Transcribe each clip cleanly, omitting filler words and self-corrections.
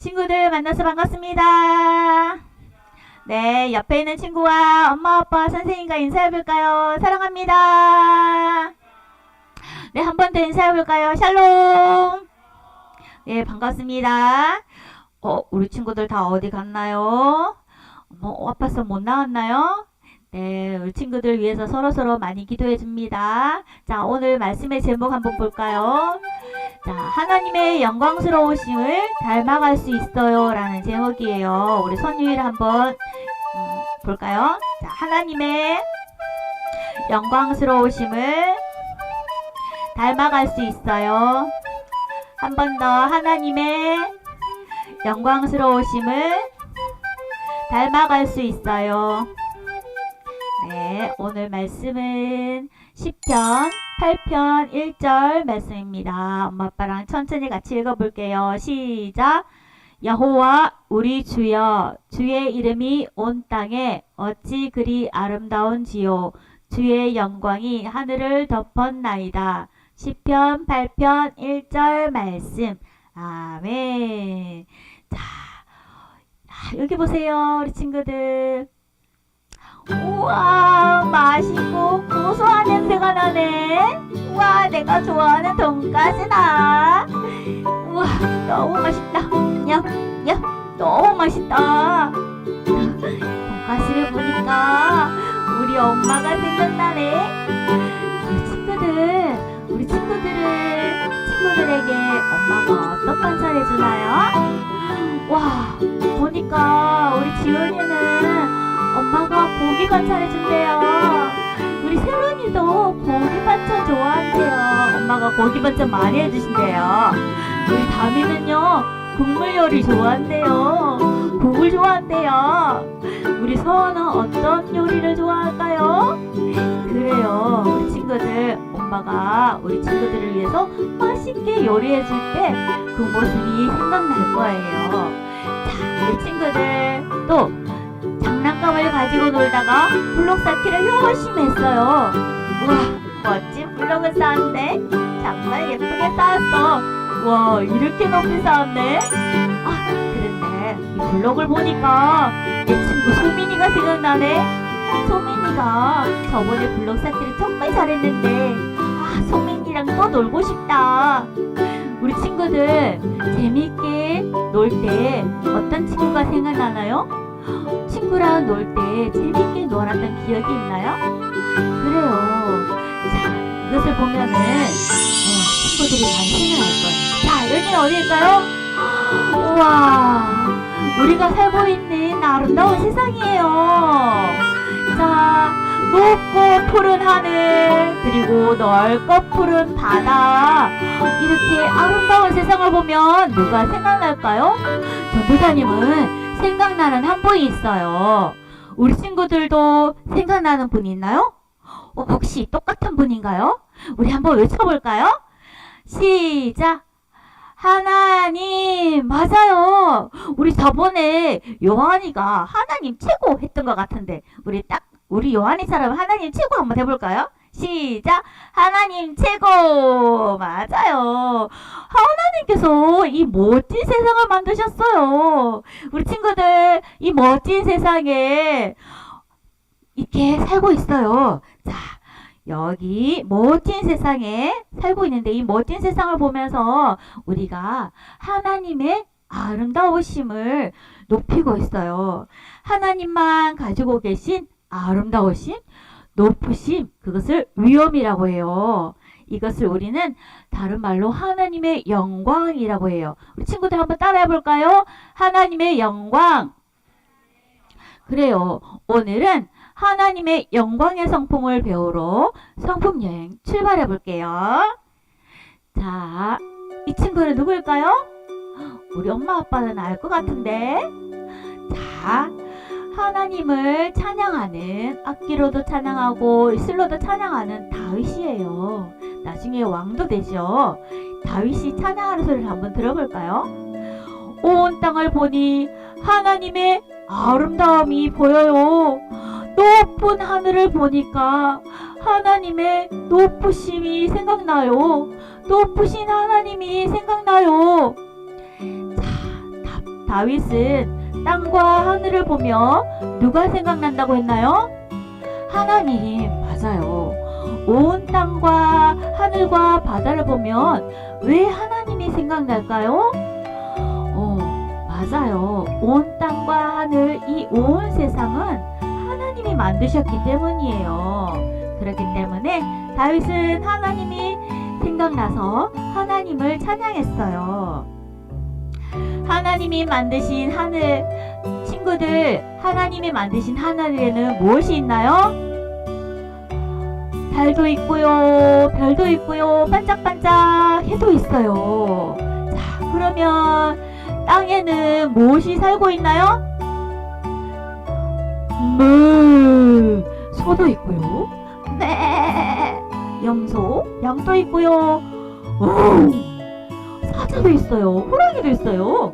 친구들 만나서 반갑습니다. 네, 옆에 있는 친구와 엄마, 아빠, 선생님과 인사해볼까요? 사랑합니다. 네, 한 번 더 인사해볼까요? 샬롬. 네, 반갑습니다. 우리 친구들 다 어디 갔나요? 아빠 수업 못 나왔나요? 네, 우리 친구들 위해서 서로서로 많이 기도해 줍니다. 자, 오늘 말씀의 제목 한번 볼까요? 자, 하나님의 영광스러우심을 닮아갈 수 있어요 라는 제목이에요. 우리 선유일 한번 볼까요? 자, 하나님의 영광스러우심을 닮아갈 수 있어요. 한 번 더 하나님의 영광스러우심을 닮아갈 수 있어요. 네, 오늘 말씀은 시편 8편 1절 말씀입니다. 엄마 아빠랑 천천히 같이 읽어볼게요. 시작. 여호와 우리 주여, 주의 이름이 온 땅에 어찌 그리 아름다운지요. 주의 영광이 하늘을 덮었나이다. 시편 8편 1절 말씀. 아멘. 자, 여기 보세요 우리 친구들. 우와, 맛있고 고소한 냄새가 나네. 우와, 내가 좋아하는 돈가스다. 우와, 너무 맛있다. 야, 너무 맛있다. 돈가스를 보니까 우리 엄마가 생각나네. 우리 친구들에게 엄마가 어떤 반찬 해주나요? 와, 보니까 우리 지은이는 엄마가 고기 반찬 해준대요. 우리 세론이도 고기 반찬 좋아한대요. 엄마가 고기 반찬 많이 해주신대요. 우리 다미는요, 국물 요리 좋아한대요. 국을 좋아한대요. 우리 서원은 어떤 요리를 좋아할까요? 그래요, 우리 친구들, 엄마가 우리 친구들을 위해서 맛있게 요리해줄 때 그 모습이 생각날 거예요. 자, 우리 친구들 또 장난감을 가지고 놀다가 블록 쌓기를 열심히 했어요. 우와, 멋진 블록을 쌓았네. 정말 예쁘게 쌓았어. 우와, 이렇게 높이 쌓았네. 그런데 이 블록을 보니까 내 친구 소민이가 생각나네. 소민이가 저번에 블록 쌓기를 정말 잘했는데 소민이랑 또 놀고 싶다. 우리 친구들 재미있게 놀 때 어떤 친구가 생각나나요? 친구랑 놀 때 재밌게 놀았던 기억이 있나요? 그래요. 자, 이것을 보면은 친구들이 많이 생각날 거예요. 자, 여기는 어디일까요? 우와, 우리가 살고 있는 아름다운 세상이에요. 자, 높고 푸른 하늘, 그리고 넓고 푸른 바다, 이렇게 아름다운 세상을 보면 누가 생각날까요? 전도사님은 생각나는 한 분이 있어요. 우리 친구들도 생각나는 분이 있나요? 혹시 똑같은 분인가요? 우리 한번 외쳐볼까요? 시작! 하나님. 맞아요. 우리 저번에 요한이가 하나님 최고 했던 것 같은데 우리 요한이처럼 하나님 최고 한번 해볼까요? 시작! 하나님 최고! 맞아요. 하나님께서 이 멋진 세상을 만드셨어요. 우리 친구들, 이 멋진 세상에 이렇게 살고 있어요. 자, 여기 멋진 세상에 살고 있는데 이 멋진 세상을 보면서 우리가 하나님의 아름다우심을 높이고 있어요. 하나님만 가지고 계신 아름다우심, 높으심, 그것을 위엄이라고 해요. 이것을 우리는 다른 말로 하나님의 영광이라고 해요. 우리 친구들 한번 따라해 볼까요? 하나님의 영광. 그래요. 오늘은 하나님의 영광의 성품을 배우러 성품여행 출발해 볼게요. 자, 이 친구는 누구일까요? 우리 엄마 아빠는 알 것 같은데. 자, 하나님을 찬양하는, 악기로도 찬양하고 실로도 찬양하는 다윗이에요. 나중에 왕도 되죠. 다윗이 찬양하는 소리를 한번 들어볼까요? 온 땅을 보니 하나님의 아름다움이 보여요. 높은 하늘을 보니까 하나님의 높으심이 생각나요. 높으신 하나님이 생각나요. 자, 다윗은 땅과 하늘을 보며 누가 생각난다고 했나요? 하나님. 맞아요. 온 땅과 하늘과 바다를 보면 왜 하나님이 생각날까요? 맞아요. 온 땅과 하늘, 이 온 세상은 하나님이 만드셨기 때문이에요. 그렇기 때문에 다윗은 하나님이 생각나서 하나님을 찬양했어요. 하나님이 만드신 하늘, 친구들, 하나님이 만드신 하늘에는 무엇이 있나요? 달도 있고요, 별도 있고요, 반짝반짝 해도 있어요. 자, 그러면 땅에는 무엇이 살고 있나요? 소도 있고요. 네. 염소, 양도 있고요. 사자도 있어요. 호랑이도 있어요.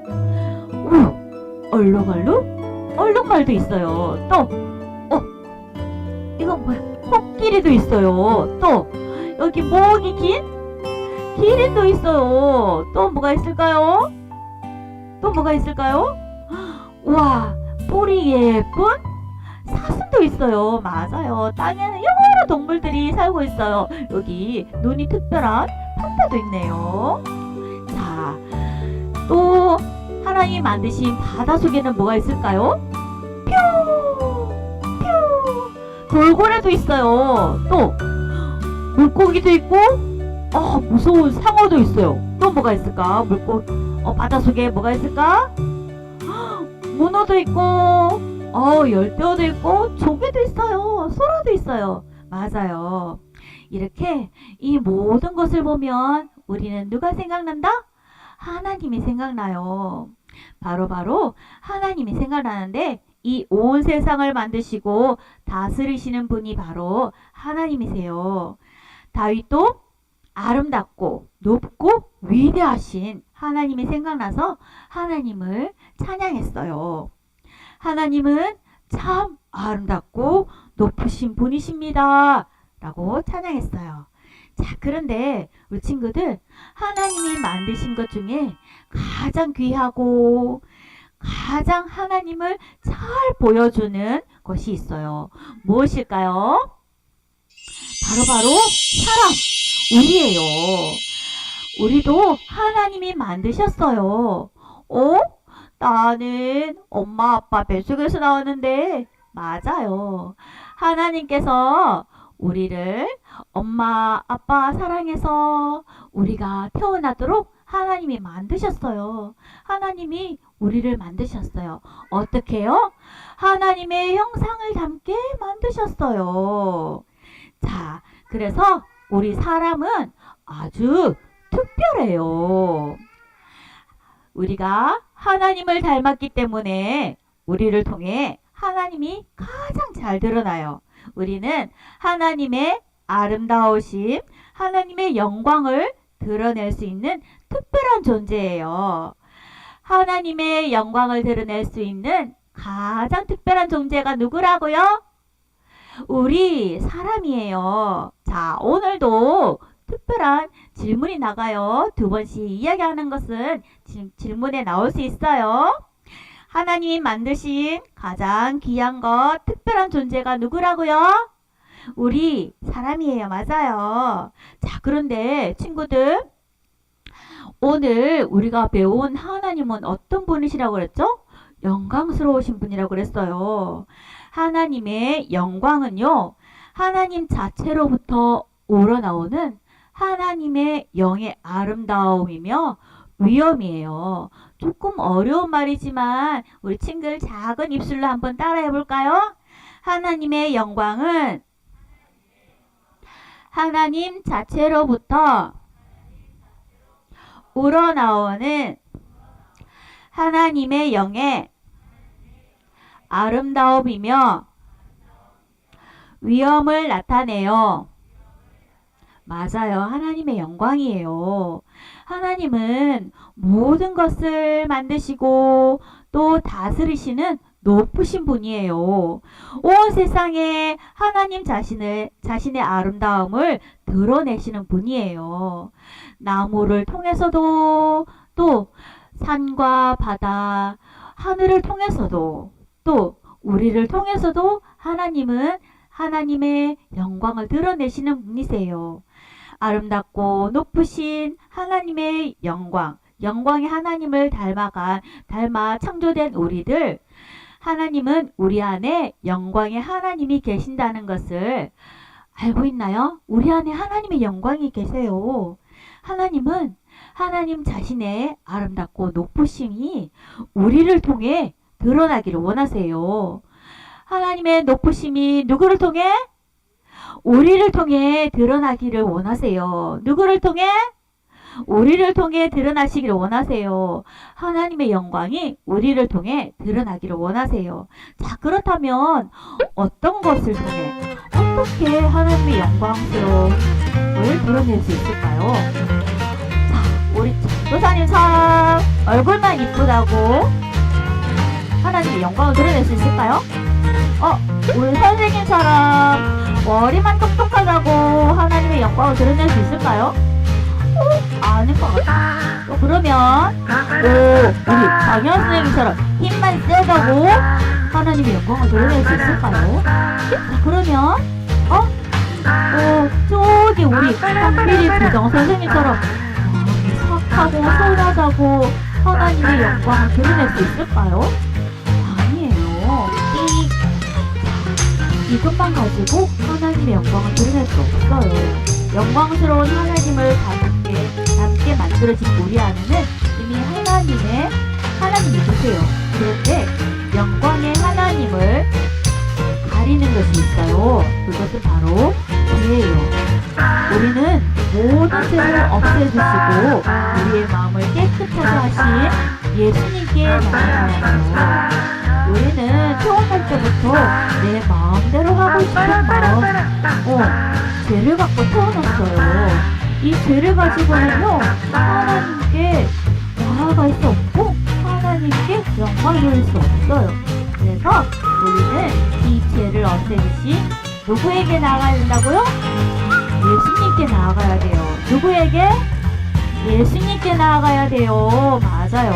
얼룩얼룩? 얼룩말도 있어요. 또, 이건 뭐야? 코끼리도 있어요. 또, 여기 목이 긴 기린도 있어요. 또 뭐가 있을까요? 또 뭐가 있을까요? 와, 뿔이 예쁜 사슴도 있어요. 맞아요. 땅에는 여러 동물들이 살고 있어요. 여기 눈이 특별한 판다도 있네요. 자, 또 하나님이 만드신 바다 속에는 뭐가 있을까요? 돌고래도 있어요. 또 물고기도 있고 무서운 상어도 있어요. 또 뭐가 있을까? 바다 속에 뭐가 있을까? 문어도 있고 열대어도 있고 조개도 있어요. 소라도 있어요. 맞아요. 이렇게 이 모든 것을 보면 우리는 누가 생각난다? 하나님이 생각나요. 바로 하나님이 생각나는데 이 온 세상을 만드시고 다스리시는 분이 바로 하나님이세요. 다윗도 아름답고 높고 위대하신 하나님이 생각나서 하나님을 찬양했어요. 하나님은 참 아름답고 높으신 분이십니다 라고 찬양했어요. 자, 그런데 우리 친구들, 하나님이 만드신 것 중에 가장 귀하고 가장 하나님을 잘 보여주는 것이 있어요. 무엇일까요? 바로 사람, 우리예요. 우리도 하나님이 만드셨어요. 나는 엄마 아빠 뱃속에서 나왔는데 맞아요. 하나님께서 우리를 엄마 아빠 사랑해서 우리가 태어나도록 하나님이 만드셨어요. 하나님이 우리를 만드셨어요. 어떻게요? 하나님의 형상을 담게 만드셨어요. 자, 그래서 우리 사람은 아주 특별해요. 우리가 하나님을 닮았기 때문에 우리를 통해 하나님이 가장 잘 드러나요. 우리는 하나님의 아름다우심, 하나님의 영광을 드러낼 수 있는 특별한 존재예요. 하나님의 영광을 드러낼 수 있는 가장 특별한 존재가 누구라고요? 우리 사람이에요. 자, 오늘도 특별한 질문이 나가요. 2번씩 이야기하는 것은 질문에 나올 수 있어요. 하나님이 만드신 가장 귀한 것, 특별한 존재가 누구라고요? 우리 사람이에요. 맞아요. 자, 그런데 친구들, 오늘 우리가 배운 하나님은 어떤 분이시라고 그랬죠? 영광스러우신 분이라고 그랬어요. 하나님의 영광은요, 하나님 자체로부터 우러나오는 하나님의 영의 아름다움이며 위엄이에요. 조금 어려운 말이지만 우리 친구들 작은 입술로 한번 따라해 볼까요? 하나님의 영광은 하나님 자체로부터 우러나오는 하나님의 영의 아름다움이며 위엄을 나타내요. 맞아요. 하나님의 영광이에요. 하나님은 모든 것을 만드시고 또 다스리시는 높으신 분이에요. 온 세상에 하나님 자신의 아름다움을 드러내시는 분이에요. 나무를 통해서도 또 산과 바다, 하늘을 통해서도 또 우리를 통해서도 하나님은 하나님의 영광을 드러내시는 분이세요. 아름답고 높으신 하나님의 영광, 영광의 하나님을 닮아 창조된 우리들, 하나님은 우리 안에 영광의 하나님이 계신다는 것을 알고 있나요? 우리 안에 하나님의 영광이 계세요. 하나님은 하나님 자신의 아름답고 높으심이 우리를 통해 드러나기를 원하세요. 하나님의 높으심이 누구를 통해? 우리를 통해 드러나기를 원하세요. 누구를 통해? 우리를 통해 드러나시기를 원하세요. 하나님의 영광이 우리를 통해 드러나기를 원하세요. 자, 그렇다면 어떤 것을 통해 어떻게 하나님의 영광스러움을 드러낼 수 있을까요? 자, 우리 전도사님처럼 얼굴만 이쁘다고 하나님의 영광을 드러낼 수 있을까요? 우리 선생님처럼 머리만 똑똑하다고 하나님의 영광을 드러낼 수 있을까요? 아닐 것 같아. 그러면 우리 장현 선생님처럼 힘만 세다고 하나님의 영광을 드러낼 수 있을까요? 자, 그러면 저기 우리 한필이 부정 선생님처럼 착하고 선하다고 하나님의 영광을 드러낼 수 있을까요? 아니에요. 이것만 가지고 하나님의 영광을 드러낼 수 없어요. 영광스러운 하나님을 닮게 만들어진 우리 안에는 이미 하나님이 계세요. 그런데 영광의 하나님을 가리는 것이 있어요. 그것은 바로 죄예요. 우리는 모든 죄를 없애주시고 우리의 마음을 깨끗하게 하신 예수님께 나아가야 해요. 우리는 태어날 때부터 내 마음대로 하고 싶은 마음, 죄를 갖고 태어났어요. 이 죄를 가지고는요, 하나님께 나아갈 수 없고 하나님께 영광을 돌릴 수 없어요. 그래서 우리는 이 죄를 없애듯이 누구에게 나아가야 된다고요? 예수님께 나아가야 돼요. 누구에게? 예수님께 나아가야 돼요. 맞아요.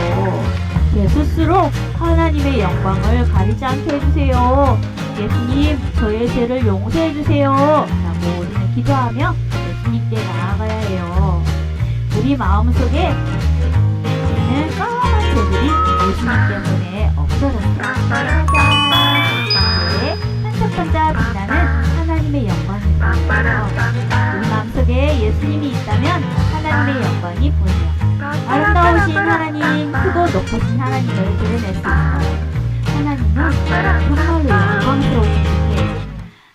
제 스스로 하나님의 영광을 가리지 않게 해주세요. 예수님, 저의 죄를 용서해 주세요. 라고 우리는 기도하며 예수님께 나아가야 해요. 우리 마음속에 있는 까만 죄들이 예수님 때문에 없어졌어요. 네, 반짝반짝 빛나는 하나님의 영광입니다. 우리 마음속에 예수님이 있다면 하나님의 영광이 보여요. 아름다우신 하나님, 크고 높으신 하나님을 드러낼 수 있어요. 하나님은 정말로 영광스러우신 분이에요.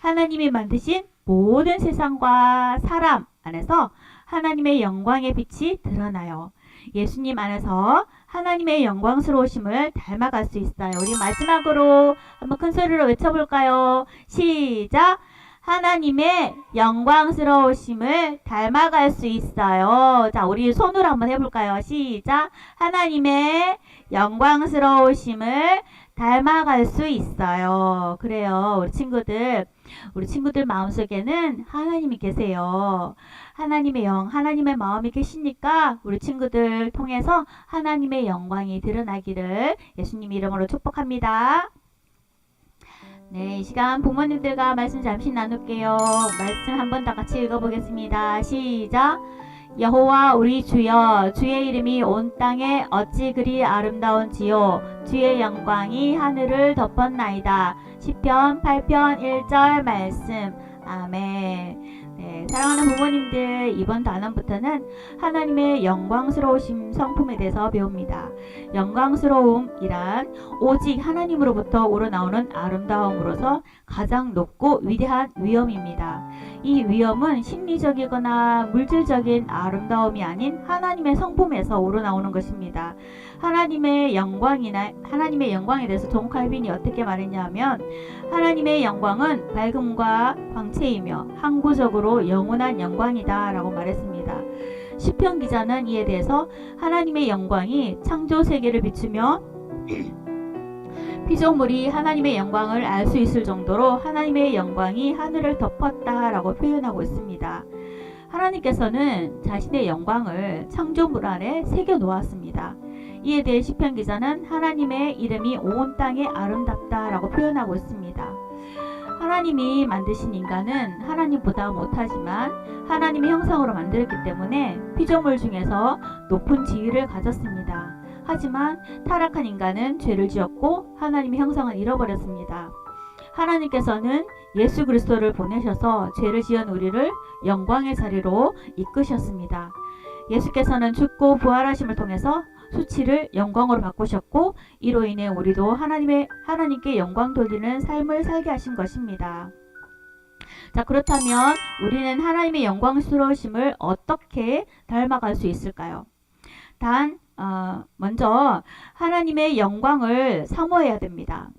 하나님이 만드신 모든 세상과 사람 안에서 하나님의 영광의 빛이 드러나요. 예수님 안에서 하나님의 영광스러우심을 닮아갈 수 있어요. 우리 마지막으로 한번 큰 소리로 외쳐볼까요? 시작! 하나님의 영광스러우심을 닮아갈 수 있어요. 자, 우리 손으로 한번 해볼까요? 시작! 하나님의 영광스러우심을 닮아갈 수 있어요. 그래요. 우리 친구들 마음속에는 하나님이 계세요. 하나님의 마음이 계시니까 우리 친구들 통해서 하나님의 영광이 드러나기를 예수님 이름으로 축복합니다. 네, 이 시간 부모님들과 말씀 잠시 나눌게요. 말씀 한 번 다 같이 읽어보겠습니다. 시작! 여호와 우리 주여, 주의 이름이 온 땅에 어찌 그리 아름다운지요. 주의 영광이 하늘을 덮었나이다. 시편 8편 1절 말씀. 아멘. 네, 사랑하는 부모님들, 이번 단원부터는 하나님의 영광스러우심 성품에 대해서 배웁니다. 영광스러움이란 오직 하나님으로부터 우러나오는 아름다움으로서 가장 높고 위대한 위엄입니다. 이 위엄은 심리적이거나 물질적인 아름다움이 아닌 하나님의 성품에서 우러나오는 것입니다. 하나님의 영광에 대해서 존 칼빈이 어떻게 말했냐면, 하나님의 영광은 밝음과 광채이며 항구적으로 영원한 영광이다 라고 말했습니다. 시편 기자는 이에 대해서 하나님의 영광이 창조 세계를 비추며 피조물이 하나님의 영광을 알 수 있을 정도로 하나님의 영광이 하늘을 덮었다 라고 표현하고 있습니다. 하나님께서는 자신의 영광을 창조물 안에 새겨 놓았습니다. 이에 대해 시편 기자는 하나님의 이름이 온 땅에 아름답다라고 표현하고 있습니다. 하나님이 만드신 인간은 하나님보다 못하지만 하나님의 형상으로 만들었기 때문에 피조물 중에서 높은 지위를 가졌습니다. 하지만 타락한 인간은 죄를 지었고 하나님의 형상을 잃어버렸습니다. 하나님께서는 예수 그리스도를 보내셔서 죄를 지은 우리를 영광의 자리로 이끄셨습니다. 예수께서는 죽고 부활하심을 통해서 수치를 영광으로 바꾸셨고 이로 인해 우리도 하나님께 영광 돌리는 삶을 살게 하신 것입니다. 자, 그렇다면 우리는 하나님의 영광스러우심을 어떻게 닮아갈 수 있을까요? 먼저 하나님의 영광을 사모해야 됩니다.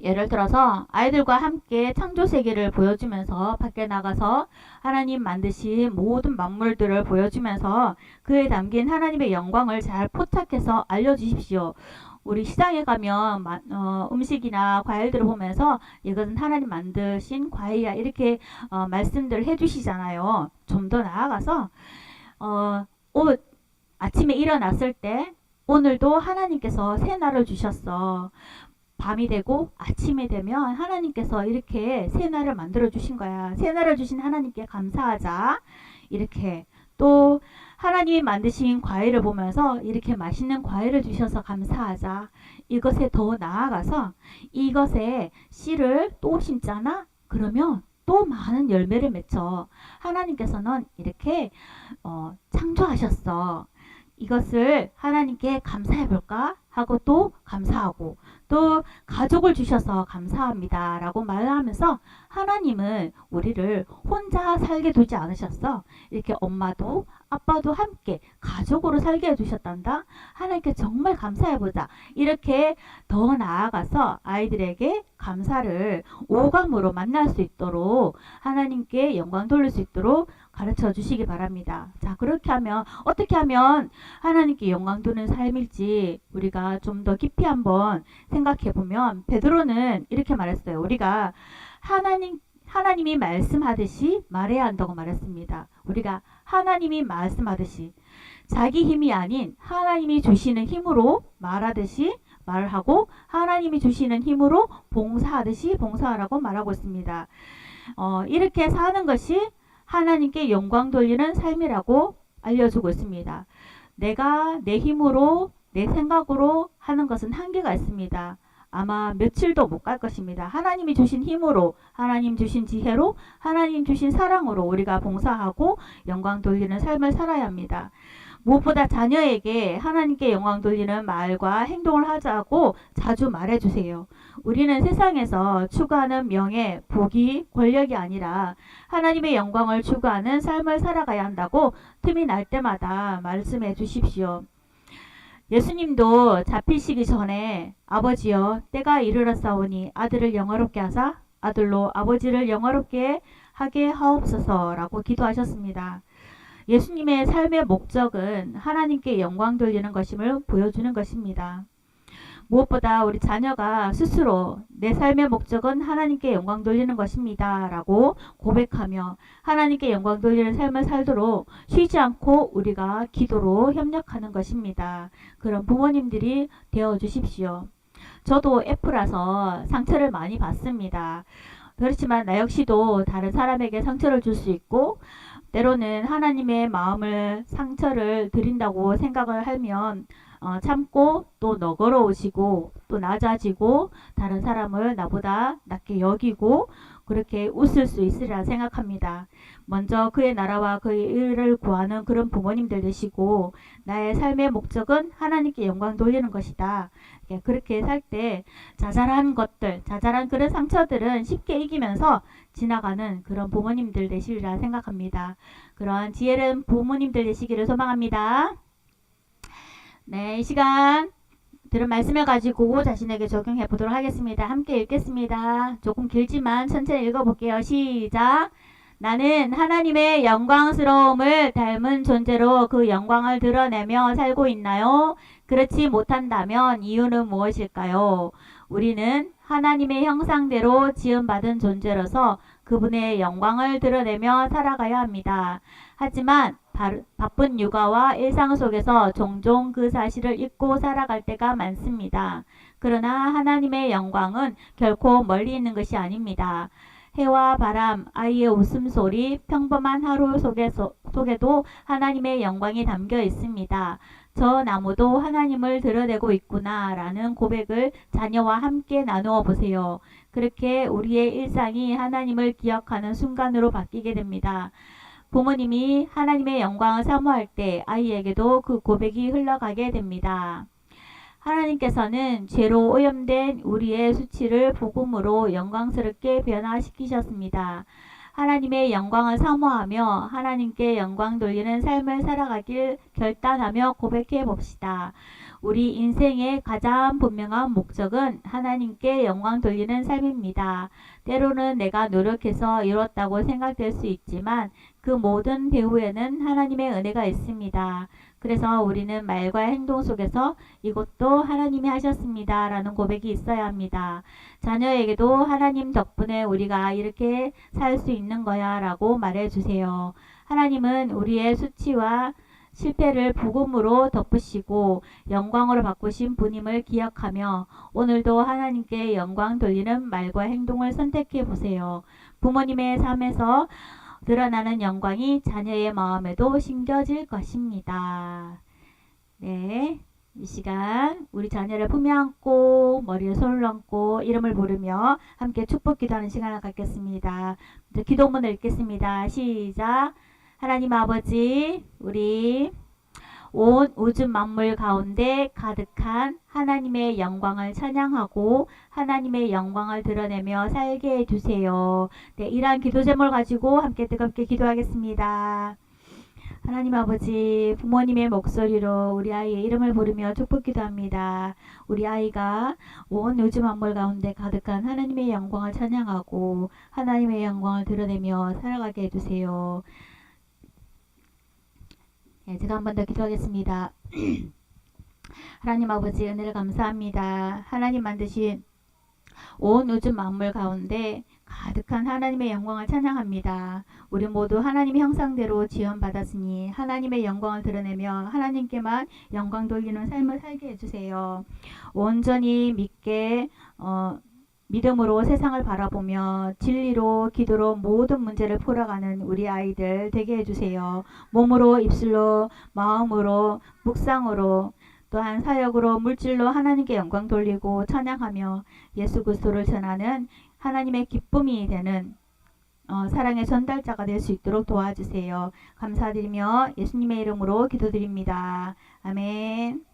예를 들어서 아이들과 함께 창조 세계를 보여주면서 밖에 나가서 하나님 만드신 모든 만물들을 보여주면서 그에 담긴 하나님의 영광을 잘 포착해서 알려주십시오. 우리 시장에 가면 음식이나 과일들을 보면서 이것은 하나님 만드신 과일이야 이렇게 말씀들을 해주시잖아요. 좀 더 나아가서 아침에 일어났을 때 오늘도 하나님께서 새날을 주셨어. 밤이 되고 아침이 되면 하나님께서 이렇게 새날을 만들어 주신 거야. 새날을 주신 하나님께 감사하자. 이렇게 또 하나님이 만드신 과일을 보면서 이렇게 맛있는 과일을 주셔서 감사하자. 이것에 더 나아가서 이것에 씨를 또 심잖아? 그러면 또 많은 열매를 맺혀. 하나님께서는 이렇게 창조하셨어. 이것을 하나님께 감사해 볼까 하고 또 감사하고 또 가족을 주셔서 감사합니다 라고 말하면서 하나님은 우리를 혼자 살게 두지 않으셨어. 이렇게 엄마도 아빠도 함께 가족으로 살게 해주셨단다. 하나님께 정말 감사해보자. 이렇게 더 나아가서 아이들에게 감사를 오감으로 만날 수 있도록 하나님께 영광 돌릴 수 있도록 가르쳐 주시기 바랍니다. 자, 그렇게 하면 어떻게 하면 하나님께 영광 돌리는 삶일지 우리가 좀 더 깊이 한번 생각해 보면 베드로는 이렇게 말했어요. 우리가 하나님이 말씀하듯이 말해야 한다고 말했습니다. 우리가 하나님이 말씀하듯이 자기 힘이 아닌 하나님이 주시는 힘으로 말하듯이 말을 하고 하나님이 주시는 힘으로 봉사하듯이 봉사하라고 말하고 있습니다. 이렇게 사는 것이 하나님께 영광 돌리는 삶이라고 알려주고 있습니다. 내가 내 힘으로 내 생각으로 하는 것은 한계가 있습니다. 아마 며칠도 못 갈 것입니다. 하나님이 주신 힘으로, 하나님 주신 지혜로, 하나님 주신 사랑으로 우리가 봉사하고 영광 돌리는 삶을 살아야 합니다. 무엇보다 자녀에게 하나님께 영광 돌리는 말과 행동을 하자고 자주 말해주세요. 우리는 세상에서 추구하는 명예, 복이, 권력이 아니라 하나님의 영광을 추구하는 삶을 살아가야 한다고 틈이 날 때마다 말씀해 주십시오. 예수님도 잡히시기 전에 아버지여 때가 이르렀사오니 아들을 영화롭게 하사 아들로 아버지를 영화롭게 하게 하옵소서 라고 기도하셨습니다. 예수님의 삶의 목적은 하나님께 영광 돌리는 것임을 보여주는 것입니다. 무엇보다 우리 자녀가 스스로 내 삶의 목적은 하나님께 영광 돌리는 것입니다 라고 고백하며 하나님께 영광 돌리는 삶을 살도록 쉬지 않고 우리가 기도로 협력하는 것입니다. 그런 부모님들이 되어 주십시오. 저도 F라서 상처를 많이 받습니다. 그렇지만 나 역시도 다른 사람에게 상처를 줄 수 있고 때로는 하나님의 마음을 상처를 드린다고 생각을 하면 참고 또 너그러우시고 또 낮아지고 다른 사람을 나보다 낮게 여기고 그렇게 웃을 수 있으리라 생각합니다. 먼저 그의 나라와 그의 의를 구하는 그런 부모님들 되시고 나의 삶의 목적은 하나님께 영광 돌리는 것이다. 그렇게 살 때 자잘한 것들, 자잘한 그런 상처들은 쉽게 이기면서 지나가는 그런 부모님들 되시리라 생각합니다. 그런 지혜로운 부모님들 되시기를 소망합니다. 네, 이 시간 들은 말씀을 가지고 자신에게 적용해 보도록 하겠습니다. 함께 읽겠습니다. 조금 길지만 천천히 읽어볼게요. 시작! 나는 하나님의 영광스러움을 닮은 존재로 그 영광을 드러내며 살고 있나요? 그렇지 못한다면 이유는 무엇일까요? 우리는 하나님의 형상대로 지음받은 존재로서 그분의 영광을 드러내며 살아가야 합니다. 하지만 바쁜 육아와 일상 속에서 종종 그 사실을 잊고 살아갈 때가 많습니다. 그러나 하나님의 영광은 결코 멀리 있는 것이 아닙니다. 해와 바람, 아이의 웃음소리, 평범한 하루 속에도 하나님의 영광이 담겨 있습니다. 저 나무도 하나님을 드러내고 있구나 라는 고백을 자녀와 함께 나누어 보세요. 그렇게 우리의 일상이 하나님을 기억하는 순간으로 바뀌게 됩니다. 부모님이 하나님의 영광을 사모할 때 아이에게도 그 고백이 흘러가게 됩니다. 하나님께서는 죄로 오염된 우리의 수치를 복음으로 영광스럽게 변화시키셨습니다. 하나님의 영광을 사모하며 하나님께 영광 돌리는 삶을 살아가길 결단하며 고백해 봅시다. 우리 인생의 가장 분명한 목적은 하나님께 영광 돌리는 삶입니다. 때로는 내가 노력해서 이뤘다고 생각될 수 있지만 그 모든 배후에는 하나님의 은혜가 있습니다. 그래서 우리는 말과 행동 속에서 이것도 하나님이 하셨습니다 라는 고백이 있어야 합니다. 자녀에게도 하나님 덕분에 우리가 이렇게 살 수 있는 거야 라고 말해주세요. 하나님은 우리의 수치와 실패를 복음으로 덮으시고 영광으로 바꾸신 분임을 기억하며 오늘도 하나님께 영광 돌리는 말과 행동을 선택해 보세요. 부모님의 삶에서 드러나는 영광이 자녀의 마음에도 심겨질 것입니다. 네, 이 시간 우리 자녀를 품에 안고 머리에 손을 얹고 이름을 부르며 함께 축복 기도하는 시간을 갖겠습니다. 기도문을 읽겠습니다. 시작. 하나님 아버지, 우리 온 우주 만물 가운데 가득한 하나님의 영광을 찬양하고 하나님의 영광을 드러내며 살게 해주세요. 네, 이러한 기도 제목을 가지고 함께 뜨겁게 기도하겠습니다. 하나님 아버지, 부모님의 목소리로 우리 아이의 이름을 부르며 축복 기도합니다. 우리 아이가 온 우주 만물 가운데 가득한 하나님의 영광을 찬양하고 하나님의 영광을 드러내며 살아가게 해주세요. 네, 제가 한 번 더 기도하겠습니다. 하나님 아버지, 은혜를 감사합니다. 하나님 만드신 온 우주 만물 가운데 가득한 하나님의 영광을 찬양합니다. 우리 모두 하나님의 형상대로 지원받았으니 하나님의 영광을 드러내며 하나님께만 영광 돌리는 삶을 살게 해주세요. 온전히 믿게 믿음으로 세상을 바라보며 진리로 기도로 모든 문제를 풀어가는 우리 아이들 되게 해주세요. 몸으로, 입술로, 마음으로, 묵상으로, 또한 사역으로, 물질로 하나님께 영광 돌리고 찬양하며 예수 그리스도를 전하는 하나님의 기쁨이 되는 사랑의 전달자가 될 수 있도록 도와주세요. 감사드리며 예수님의 이름으로 기도드립니다. 아멘.